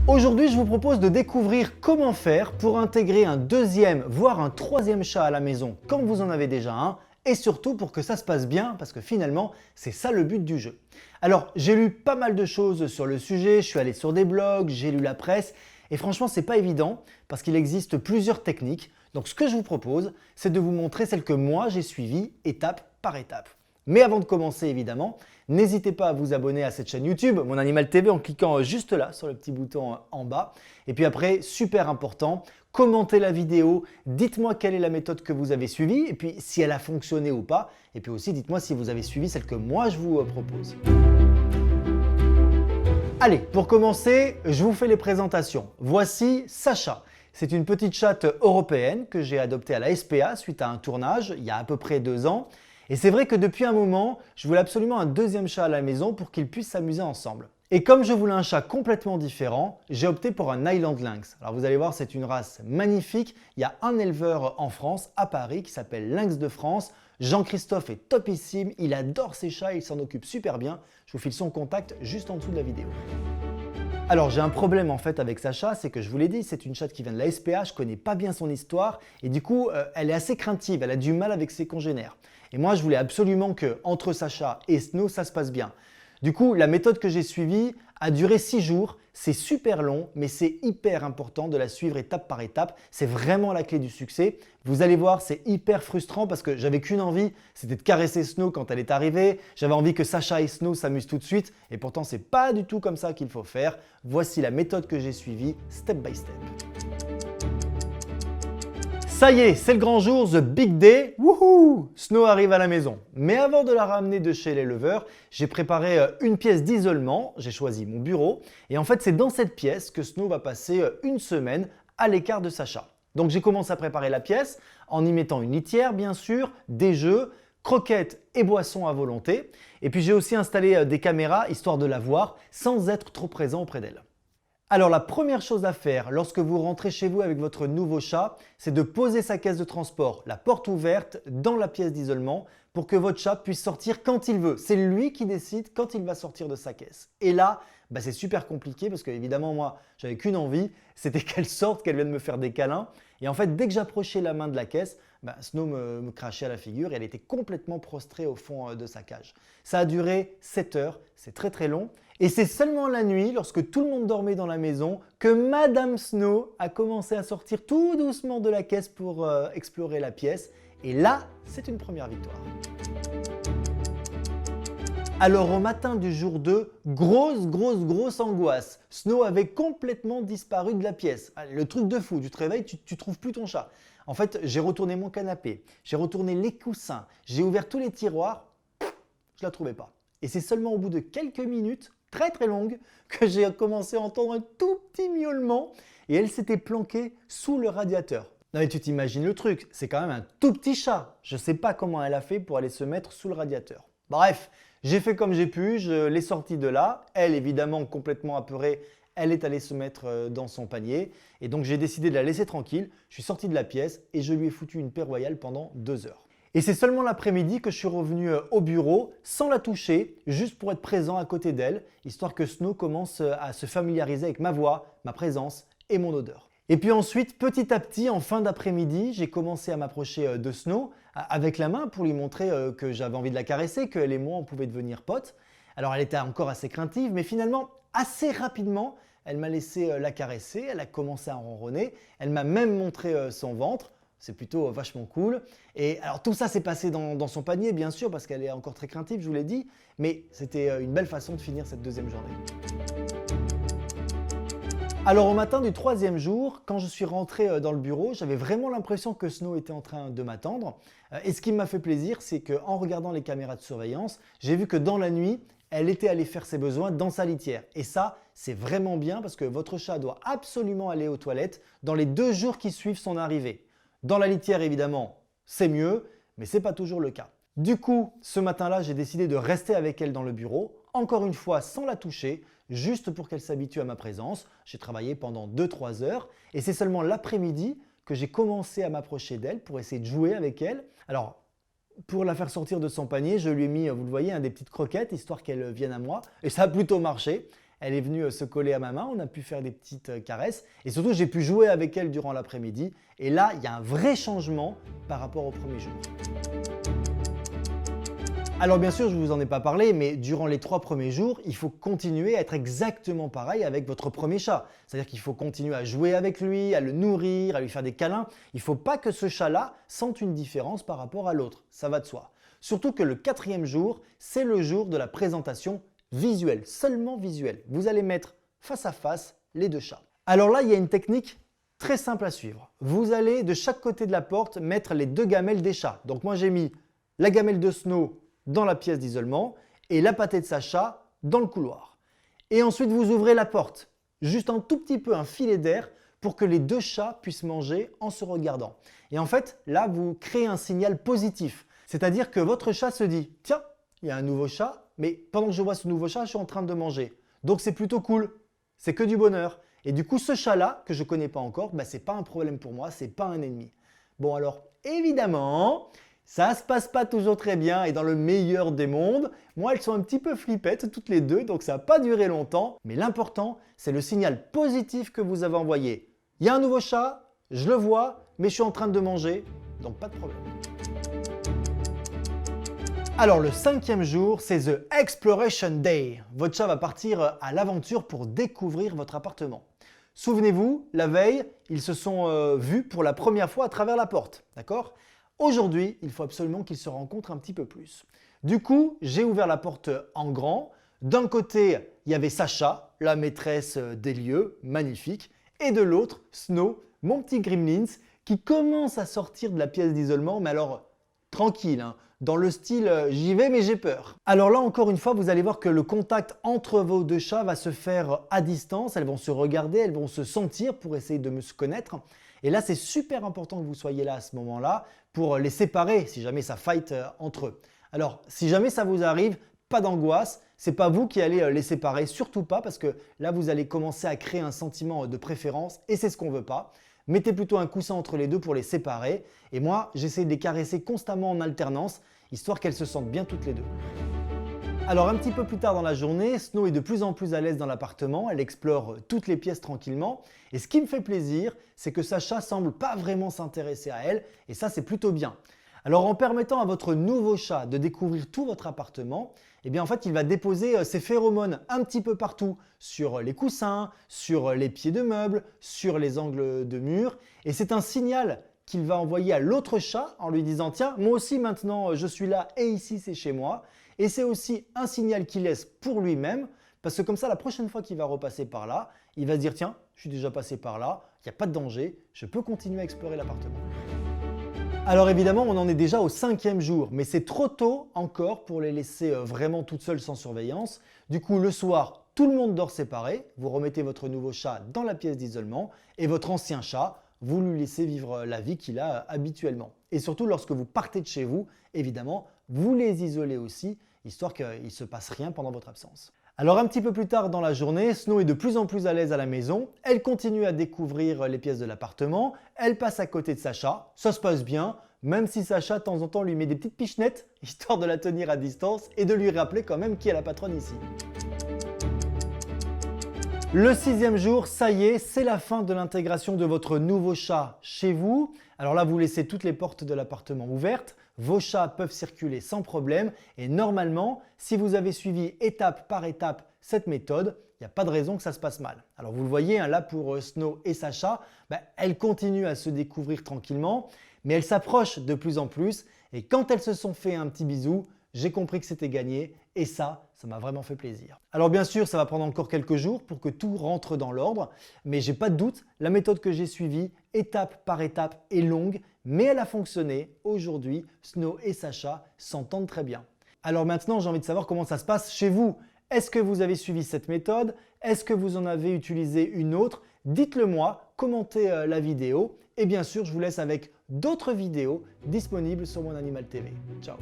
Aujourd'hui, je vous propose de découvrir comment faire pour intégrer un deuxième, voire un troisième chat à la maison quand vous en avez déjà un, et surtout pour que ça se passe bien, parce que finalement, c'est ça le but du jeu. Alors, j'ai lu pas mal de choses sur le sujet, je suis allé sur des blogs, j'ai lu la presse, et franchement, c'est pas évident, parce qu'il existe plusieurs techniques. Donc, ce que je vous propose, c'est de vous montrer celle que moi j'ai suivie étape par étape. Mais avant de commencer, évidemment, n'hésitez pas à vous abonner à cette chaîne YouTube, Mon Animal TV, en cliquant juste là sur le petit bouton en bas. Et puis après, super important, commentez la vidéo, dites-moi quelle est la méthode que vous avez suivie et puis si elle a fonctionné ou pas. Et puis aussi, dites-moi si vous avez suivi celle que moi je vous propose. Allez, pour commencer, je vous fais les présentations. Voici Sacha. C'est une petite chatte européenne que j'ai adoptée à la SPA suite à un tournage il y a à peu près 2 ans. Et c'est vrai que depuis un moment, je voulais absolument un deuxième chat à la maison pour qu'ils puissent s'amuser ensemble. Et comme je voulais un chat complètement différent, j'ai opté pour un Highland Lynx. Alors vous allez voir, c'est une race magnifique. Il y a un éleveur en France, à Paris, qui s'appelle Lynx de France. Jean-Christophe est topissime, il adore ses chats, il s'en occupe super bien. Je vous file son contact juste en dessous de la vidéo. Alors j'ai un problème en fait avec Sacha, c'est que je vous l'ai dit, c'est une chatte qui vient de la SPA, je connais pas bien son histoire et du coup elle est assez craintive, elle a du mal avec ses congénères. Et moi je voulais absolument que entre Sacha et Snow ça se passe bien. Du coup la méthode que j'ai suivie a duré 6 jours, c'est super long mais c'est hyper important de la suivre étape par étape, c'est vraiment la clé du succès. Vous allez voir c'est hyper frustrant parce que j'avais qu'une envie, c'était de caresser Snow quand elle est arrivée, j'avais envie que Sacha et Snow s'amusent tout de suite et pourtant c'est pas du tout comme ça qu'il faut faire. Voici la méthode que j'ai suivie step by step. Ça y est, c'est le grand jour, the big day, wouhou! Snow arrive à la maison. Mais avant de la ramener de chez l'éleveur, j'ai préparé une pièce d'isolement, j'ai choisi mon bureau, et en fait c'est dans cette pièce que Snow va passer une semaine à l'écart de Sacha. Donc j'ai commencé à préparer la pièce en y mettant une litière bien sûr, des jeux, croquettes et boissons à volonté, et puis j'ai aussi installé des caméras histoire de la voir sans être trop présent auprès d'elle. Alors la première chose à faire lorsque vous rentrez chez vous avec votre nouveau chat, c'est de poser sa caisse de transport, la porte ouverte, dans la pièce d'isolement pour que votre chat puisse sortir quand il veut. C'est lui qui décide quand il va sortir de sa caisse. Et là, c'est super compliqué parce que évidemment moi, j'avais qu'une envie, c'était qu'elle sorte, qu'elle vienne me faire des câlins. Et en fait, dès que j'approchais la main de la caisse, Snow me crachait à la figure et elle était complètement prostrée au fond de sa cage. Ça a duré 7 heures, c'est très très long. Et c'est seulement la nuit, lorsque tout le monde dormait dans la maison, que Madame Snow a commencé à sortir tout doucement de la caisse pour explorer la pièce. Et là, c'est une première victoire. Alors au matin du jour 2, grosse angoisse. Snow avait complètement disparu de la pièce. Le truc de fou, tu te réveilles, tu trouves plus ton chat. En fait, j'ai retourné mon canapé, j'ai retourné les coussins, j'ai ouvert tous les tiroirs, je la trouvais pas. Et c'est seulement au bout de quelques minutes, très longues, que j'ai commencé à entendre un tout petit miaulement et elle s'était planquée sous le radiateur. Non mais tu t'imagines le truc, c'est quand même un tout petit chat. Je sais pas comment elle a fait pour aller se mettre sous le radiateur. Bref, j'ai fait comme j'ai pu, je l'ai sortie de là. Elle, évidemment, complètement apeurée, elle est allée se mettre dans son panier. Et donc, j'ai décidé de la laisser tranquille. Je suis sorti de la pièce et je lui ai foutu une paix royale pendant 2 heures. Et c'est seulement l'après-midi que je suis revenu au bureau sans la toucher, juste pour être présent à côté d'elle, histoire que Snow commence à se familiariser avec ma voix, ma présence et mon odeur. Et puis ensuite, petit à petit, en fin d'après-midi, j'ai commencé à m'approcher de Snow avec la main pour lui montrer que j'avais envie de la caresser, qu'elle et moi, on pouvait devenir potes. Alors elle était encore assez craintive, mais finalement, assez rapidement, elle m'a laissé la caresser, elle a commencé à ronronner, elle m'a même montré son ventre. C'est plutôt vachement cool. Et alors tout ça s'est passé dans son panier, bien sûr, parce qu'elle est encore très craintive, je vous l'ai dit. Mais c'était une belle façon de finir cette deuxième journée. Alors au matin du 3e jour, quand je suis rentré dans le bureau, j'avais vraiment l'impression que Snow était en train de m'attendre. Et ce qui m'a fait plaisir, c'est qu'en regardant les caméras de surveillance, j'ai vu que dans la nuit, elle était allée faire ses besoins dans sa litière. Et ça, c'est vraiment bien parce que votre chat doit absolument aller aux toilettes dans les 2 jours qui suivent son arrivée. Dans la litière, évidemment, c'est mieux, mais ce n'est pas toujours le cas. Du coup, ce matin-là, j'ai décidé de rester avec elle dans le bureau, encore une fois sans la toucher, juste pour qu'elle s'habitue à ma présence. J'ai travaillé pendant 2-3 heures et c'est seulement l'après-midi que j'ai commencé à m'approcher d'elle pour essayer de jouer avec elle. Alors, pour la faire sortir de son panier, je lui ai mis, vous le voyez, des petites croquettes, histoire qu'elle vienne à moi. Et ça a plutôt marché. Elle est venue se coller à ma main, on a pu faire des petites caresses et surtout j'ai pu jouer avec elle durant l'après-midi. Et là, il y a un vrai changement par rapport au premier jour. Alors bien sûr, je ne vous en ai pas parlé, mais durant les 3 premiers jours, il faut continuer à être exactement pareil avec votre premier chat. C'est-à-dire qu'il faut continuer à jouer avec lui, à le nourrir, à lui faire des câlins. Il ne faut pas que ce chat-là sente une différence par rapport à l'autre, ça va de soi. Surtout que le 4e jour, c'est le jour de la présentation visuelle, seulement visuelle. Vous allez mettre face à face les 2 chats. Alors là, il y a une technique très simple à suivre. Vous allez de chaque côté de la porte mettre les 2 gamelles des chats. Donc moi j'ai mis la gamelle de Snow dans la pièce d'isolement et la pâtée de Sacha dans le couloir. Et ensuite vous ouvrez la porte, juste un tout petit peu, un filet d'air pour que les 2 chats puissent manger en se regardant. Et en fait, là vous créez un signal positif. C'est-à-dire que votre chat se dit « Tiens, il y a un nouveau chat, mais pendant que je vois ce nouveau chat, je suis en train de manger. Donc c'est plutôt cool, c'est que du bonheur. » Et du coup, ce chat-là, que je ne connais pas encore, ce n'est pas un problème pour moi, ce n'est pas un ennemi. Bon alors, évidemment, ça ne se passe pas toujours très bien et dans le meilleur des mondes, moi elles sont un petit peu flippettes toutes les 2, donc ça n'a pas duré longtemps. Mais l'important, c'est le signal positif que vous avez envoyé. Il y a un nouveau chat, je le vois, mais je suis en train de manger, donc pas de problème. Alors le 5e jour, c'est The Exploration Day. Votre chat va partir à l'aventure pour découvrir votre appartement. Souvenez-vous, la veille, ils se sont vus pour la première fois à travers la porte, d'accord ? Aujourd'hui, il faut absolument qu'ils se rencontrent un petit peu plus. Du coup, j'ai ouvert la porte en grand. D'un côté, il y avait Sacha, la maîtresse des lieux, magnifique. Et de l'autre, Snow, mon petit gremlins, qui commence à sortir de la pièce d'isolement, mais alors tranquille, hein, dans le style j'y vais mais j'ai peur. Alors là encore une fois, vous allez voir que le contact entre vos 2 chats va se faire à distance. Elles vont se regarder, elles vont se sentir pour essayer de se connaître. Et là, c'est super important que vous soyez là à ce moment-là pour les séparer si jamais ça fight entre eux. Alors, si jamais ça vous arrive, pas d'angoisse, c'est pas vous qui allez les séparer, surtout pas parce que là, vous allez commencer à créer un sentiment de préférence et c'est ce qu'on veut pas. Mettez plutôt un coussin entre les 2 pour les séparer et moi, j'essaie de les caresser constamment en alternance, histoire qu'elles se sentent bien toutes les 2. Alors un petit peu plus tard dans la journée, Snow est de plus en plus à l'aise dans l'appartement, elle explore toutes les pièces tranquillement et ce qui me fait plaisir, c'est que Sacha semble pas vraiment s'intéresser à elle et ça c'est plutôt bien. Alors en permettant à votre nouveau chat de découvrir tout votre appartement, eh bien en fait il va déposer ses phéromones un petit peu partout sur les coussins, sur les pieds de meubles, sur les angles de mur et c'est un signal qu'il va envoyer à l'autre chat en lui disant « Tiens, moi aussi maintenant je suis là et ici c'est chez moi ». Et c'est aussi un signal qu'il laisse pour lui-même parce que comme ça, la prochaine fois qu'il va repasser par là, il va se dire « Tiens, je suis déjà passé par là, il n'y a pas de danger, je peux continuer à explorer l'appartement ». Alors évidemment, on en est déjà au 5e jour, mais c'est trop tôt encore pour les laisser vraiment toutes seules sans surveillance. Du coup, le soir, tout le monde dort séparé, vous remettez votre nouveau chat dans la pièce d'isolement et votre ancien chat, vous lui laissez vivre la vie qu'il a habituellement. Et surtout, lorsque vous partez de chez vous, évidemment, vous les isolez aussi, histoire qu'il ne se passe rien pendant votre absence. Alors un petit peu plus tard dans la journée, Snow est de plus en plus à l'aise à la maison, elle continue à découvrir les pièces de l'appartement, elle passe à côté de Sacha, ça se passe bien, même si Sacha de temps en temps lui met des petites pichenettes, histoire de la tenir à distance et de lui rappeler quand même qui est la patronne ici. Le 6e jour, ça y est, c'est la fin de l'intégration de votre nouveau chat chez vous. Alors là, vous laissez toutes les portes de l'appartement ouvertes. Vos chats peuvent circuler sans problème et normalement, si vous avez suivi étape par étape cette méthode, il n'y a pas de raison que ça se passe mal. Alors vous le voyez, hein, là pour Snow et Sacha, elles continuent à se découvrir tranquillement, mais elles s'approchent de plus en plus et quand elles se sont fait un petit bisou, j'ai compris que c'était gagné et ça m'a vraiment fait plaisir. Alors bien sûr, ça va prendre encore quelques jours pour que tout rentre dans l'ordre, mais j'ai pas de doute, la méthode que j'ai suivie, étape par étape, est longue, mais elle a fonctionné. Aujourd'hui, Snow et Sacha s'entendent très bien. Alors maintenant, j'ai envie de savoir comment ça se passe chez vous. Est-ce que vous avez suivi cette méthode? Est-ce que vous en avez utilisé une autre? Dites-le moi, commentez la vidéo et bien sûr, je vous laisse avec d'autres vidéos disponibles sur mon Animal TV. Ciao!